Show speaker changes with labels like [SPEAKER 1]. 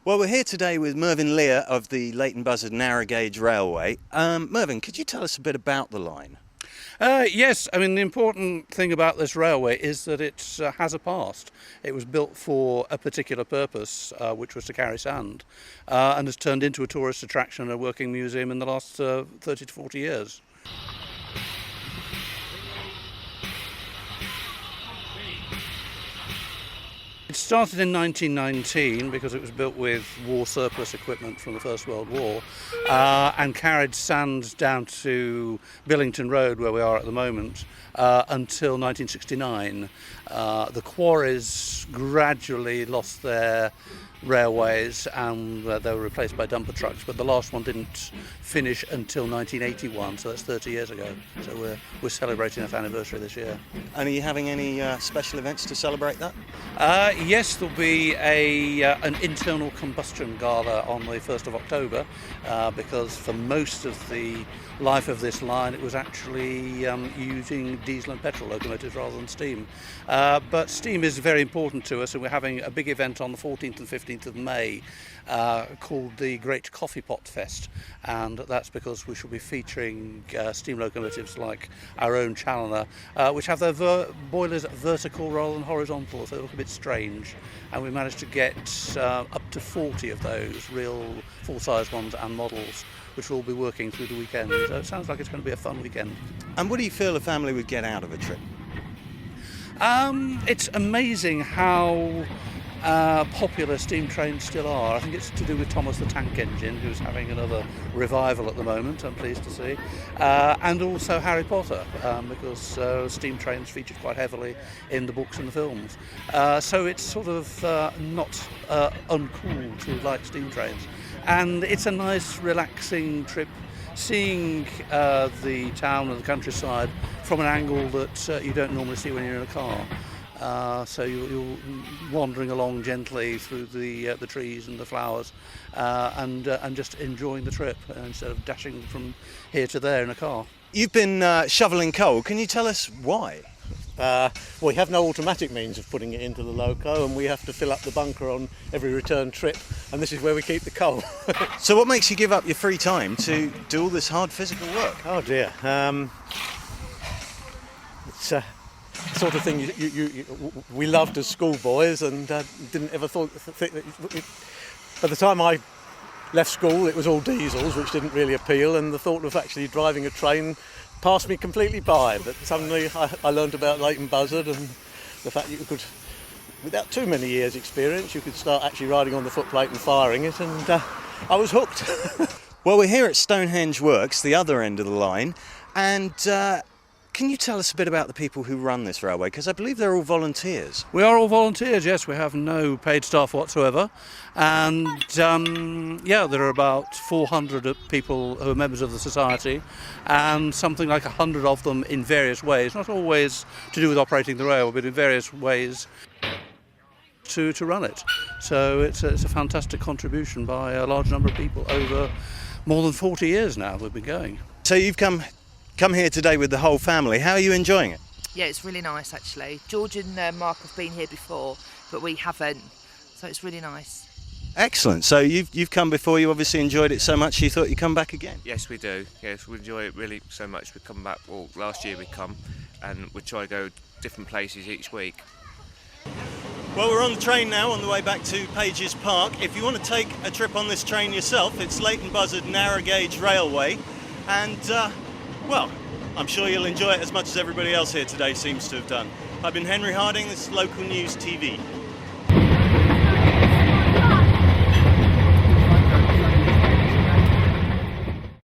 [SPEAKER 1] Well, we're here today with Mervyn Lear of the Leighton Buzzard Narrow Gauge Railway. Mervyn, could you tell us a bit about the line?
[SPEAKER 2] Yes, I mean the important thing about this railway is that it has a past. It was built for a particular purpose, which was to carry sand, and has turned into a tourist attraction and a working museum in the last 30 to 40 years. It started in 1919 because it was built with war surplus equipment from the First World War and carried sand down to Billington Road, where we are at the moment, until 1969. The quarries gradually lost their railways and they were replaced by dumper trucks, but the last one didn't finish until 1981, so that's 30 years ago. So we're celebrating that anniversary this year.
[SPEAKER 1] And are you having any special events to celebrate that?
[SPEAKER 2] Yes, there'll be an internal combustion gala on the 1st of October because for most of the life of this line it was actually using diesel and petrol locomotives rather than steam. But steam is very important to us, and we're having a big event on the 14th and 15th of May called the Great Coffee Pot Fest, and that's because we shall be featuring steam locomotives like our own Challoner, which have their boilers vertical rather than horizontal, so they look a bit strange, and we managed to get up to 40 of those real full-size ones and models, which will all be working through the weekend. So it sounds like it's going to be a fun weekend.
[SPEAKER 1] And what do you feel a family would get out of a trip?
[SPEAKER 2] It's amazing how popular steam trains still are. I think it's to do with Thomas the Tank Engine, who's having another revival at the moment, I'm pleased to see, and also Harry Potter, because steam trains featured quite heavily in the books and the films. So it's sort of not uncool to like steam trains. And it's a nice, relaxing trip, seeing the town and the countryside from an angle that you don't normally see when you're in a car. So you're wandering along gently through the trees and the flowers, and just enjoying the trip instead of dashing from here to there in a car.
[SPEAKER 1] You've been shoveling coal. Can you tell us why?
[SPEAKER 3] We have no automatic means of putting it into the loco, and we have to fill up the bunker on every return trip, and this is where we keep the coal.
[SPEAKER 1] So what makes you give up your free time to do all this hard physical work?
[SPEAKER 3] Oh dear. It's the sort of thing we loved as schoolboys, and didn't ever think that by the time I left school it was all diesels, which didn't really appeal, and the thought of actually driving a train passed me completely by. But suddenly I learned about Leighton Buzzard and the fact that you could, without too many years experience, you could start actually riding on the footplate and firing it, and I was hooked.
[SPEAKER 1] Well, we're here at Stonehenge Works, the other end of the line, and can you tell us a bit about the people who run this railway? Because I believe they're all volunteers.
[SPEAKER 2] We are all volunteers, yes. We have no paid staff whatsoever. And there are about 400 people who are members of the society, and something like 100 of them in various ways, not always to do with operating the railway, but in various ways to run it. So it's a fantastic contribution by a large number of people over more than 40 years now we've been going.
[SPEAKER 1] So you've come here today with the whole family. How are you enjoying it?
[SPEAKER 4] Yeah, it's really nice actually. George and Mark have been here before, but we haven't, so it's really nice.
[SPEAKER 1] Excellent. So you've come before, you obviously enjoyed it so much you thought you'd come back again?
[SPEAKER 5] Yes, we do. Yes, we enjoy it really so much. We come back, well, last year we come, and we try to go different places each week.
[SPEAKER 1] Well, we're on the train now on the way back to Pages Park. If you want to take a trip on this train yourself, it's Leighton Buzzard Narrow Gauge Railway, and well, I'm sure you'll enjoy it as much as everybody else here today seems to have done. I've been Henry Harding, this is Local News TV.